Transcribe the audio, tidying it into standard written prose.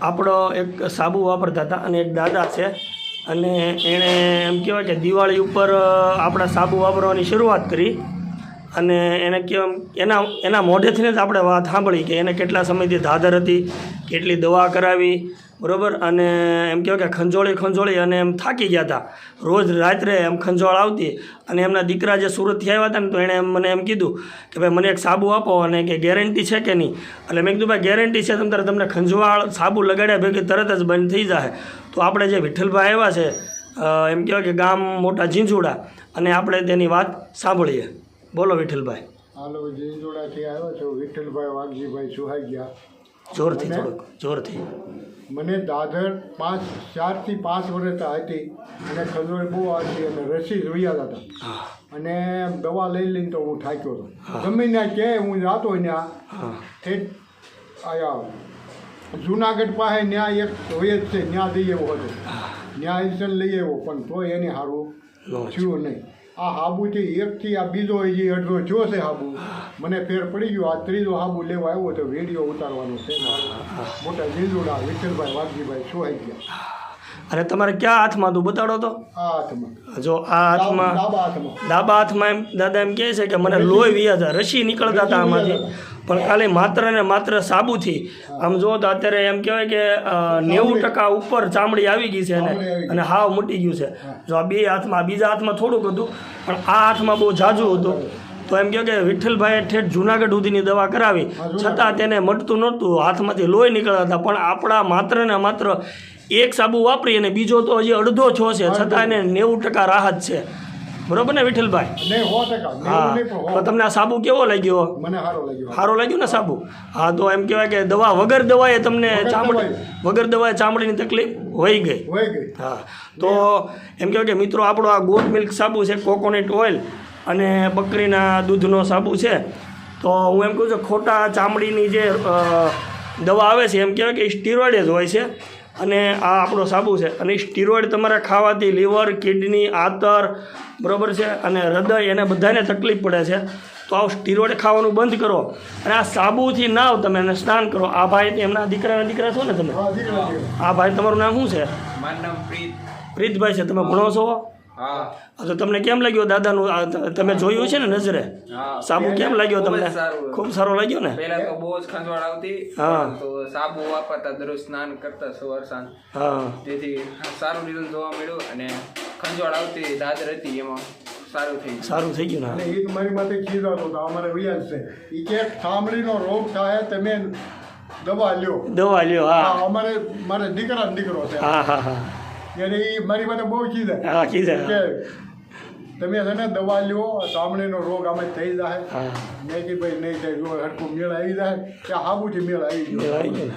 આપણો એક સાબુ વાપરતા હતા અને એક દાદા છે અને એણે એમ કહેવાય કે દિવાળી ઉપર આપણા સાબુ વાપરવાની શરૂઆત કરી અને એને કહેવાય એના મોઢેથી જ આપણે વાત સાંભળી કે એને કેટલા સમયથી ધાધર હતી, કેટલી દવા કરાવી, બરાબર. અને એમ કહેવાય કે ખંજોળી અને એમ થાકી ગયા હતા. રોજ રાત્રે એમ ખંજોળ આવતી અને એમના દીકરા જે સુરતથી આવ્યા હતા ને તો એણે મને એમ કીધું કે ભાઈ મને એક સાબુ આપો અને કે ગેરંટી છે કે નહીં. એટલે મેં કીધું ભાઈ ગેરંટી છે તમને ખંજવાળ સાબુ લગાડ્યા ભેગી તરત જ બંધ થઈ જાય. તો આપણે જે વિઠ્ઠલભાઈ આવ્યા છે એમ કહેવાય કે ગામ મોટા ઝીંઝુડા અને આપણે તેની વાત સાંભળીએ. બોલો વિઠ્ઠલભાઈ. હાલો, ઝીંઝુડાથી આવ્યો છો. વિઠ્ઠલભાઈ વાઘજીભાઈ સુહાગિયા. જોરથી થોડુંક જોરથી. મને દાદર 4 થી 5 વર્ષ હતી અને ખંજોળ બહુ આવતી અને રસી જોયા હતા અને દવા લઈને તો હું થાક્યો હતો. ગમે ત્યાં કે હું જાતો ત્યાં ઠેઠ આયા જુનાગઢ પાસે ત્યાં એક હોય જ છે, ત્યાં લઈ આવ્યો હતો. ત્યાં ઇન્સન લઈ આવ્યો પણ તોય એને સારું થયું નહીં. આ હાબુથી એકથી આ બીજો જે અડધો થયો છે હાબુ, મને ફેર પડી ગયો. આ ત્રીજો હાબુ લેવા આવ્યો તો વિડીયો ઉતારવાનો છે. મોટા ઝીંઝુડા વિઠ્ઠલભાઈ વાઘજીભાઈ સુહાગિયા. અને તમારે ક્યાં હાથમાં તું બતાડો તો? આ હાથમાં. જો આ હાથમાં, ડાબા હાથમાં એમ દાદા એમ કહે છે કે મને લોહી વ્યા હતા, રસી નીકળતા હતા આમાંથી, પણ ખાલી માત્ર ને માત્ર સાબુથી આમ જો તો અત્યારે એમ કહેવાય કે 90% ઉપર ચામડી આવી ગઈ છે અને હાવ મૂટી ગયું છે. જો આ બે હાથમાં, બીજા હાથમાં થોડુંક હતું પણ આ હાથમાં બહુ ઝાઝું હતું. તો એમ કહે કે વિઠ્ઠલભાઈએ ઠેઠ જુનાગઢ સુધીની દવા કરાવી છતાં તેને મટતું નહોતું, હાથમાંથી લોહી નીકળતા હતા. પણ આપણા માત્ર ને માત્ર એક સાબુ વાપરી અને બીજો તો હજી અડધો છો છે છતાં એને 90% રાહત છે. બરોબર ને વિઠ્ઠલભાઈ? હા. તો તમને આ સાબુ કેવો લાગ્યો? મને સારો લાગ્યો ને સાબુ? હા. તો એમ કહેવાય કે દવા વગર દવાએ તમને વગર દવાએ ચામડીની તકલીફ વહી ગઈ. હા. તો એમ કહેવાય કે મિત્રો આપણો આ ગોટ મિલ્ક સાબુ છે, કોકોનટ ઓઇલ અને બકરીના દૂધનો સાબુ છે. તો હું એમ કહું છું ખોટા ચામડીની જે દવા આવે છે એમ કહેવાય કે સ્ટીરોઇડ જ હોય છે અને આ આપણો સાબુ છે. અને સ્ટીરોઇડ તમારા ખાવાથી લીવર, કિડની, આંતર, બરાબર છે, અને હૃદય, એને બધાને તકલીફ પડે છે. તો આ સ્ટીરોઇડ ખાવાનું બંધ કરો અને આ સાબુથી નાવ તમે અને સ્નાન કરો. આ ભાઈ એમના દીકરા છો ને તમે? આ ભાઈ તમારું નામ શું છે? મારું નામ પ્રીતભાઈ છે. તમે ભણો છો? હા. તો તમને કેમ લાગ્યો દાદાનું? તમે જોયું છે ને નજરે? સાબુ કેમ લાગ્યો તમને? ખૂબ સારો લાગ્યો ને? પહેલા તો બહુ જ ખંજવાળ આવતી. હા. તો સાબુ વાપરતા, દરરોજ સ્નાન કરતા સવાર સાંજ. હા. તેથી સારું રિઝલ્ટ જોવા મળ્યું અને ખંજવાળ આવતી, દાદર હતી એમાં સારું થઈ ગયું. ને એ મારી માટે ખીજાતો હતો. અમારે વ્યાજ છે એ કે ચામડીનો રોગ થાય તમે દવા લ્યો. હા. અમારે મારે દીકરો છે. હા. ત્યારે એ મારી માટે બહુ ખીજાય. હા, ખીજાય કે તમે છે ને દવા લ્યો, ચામડીનો રોગ આમે થઈ જાય. મેં કીધું ભાઈ નહીં થાય, જો હરખું મેળ આવી જાય ત્યાં હાબુથી મેળ આવી ગયો.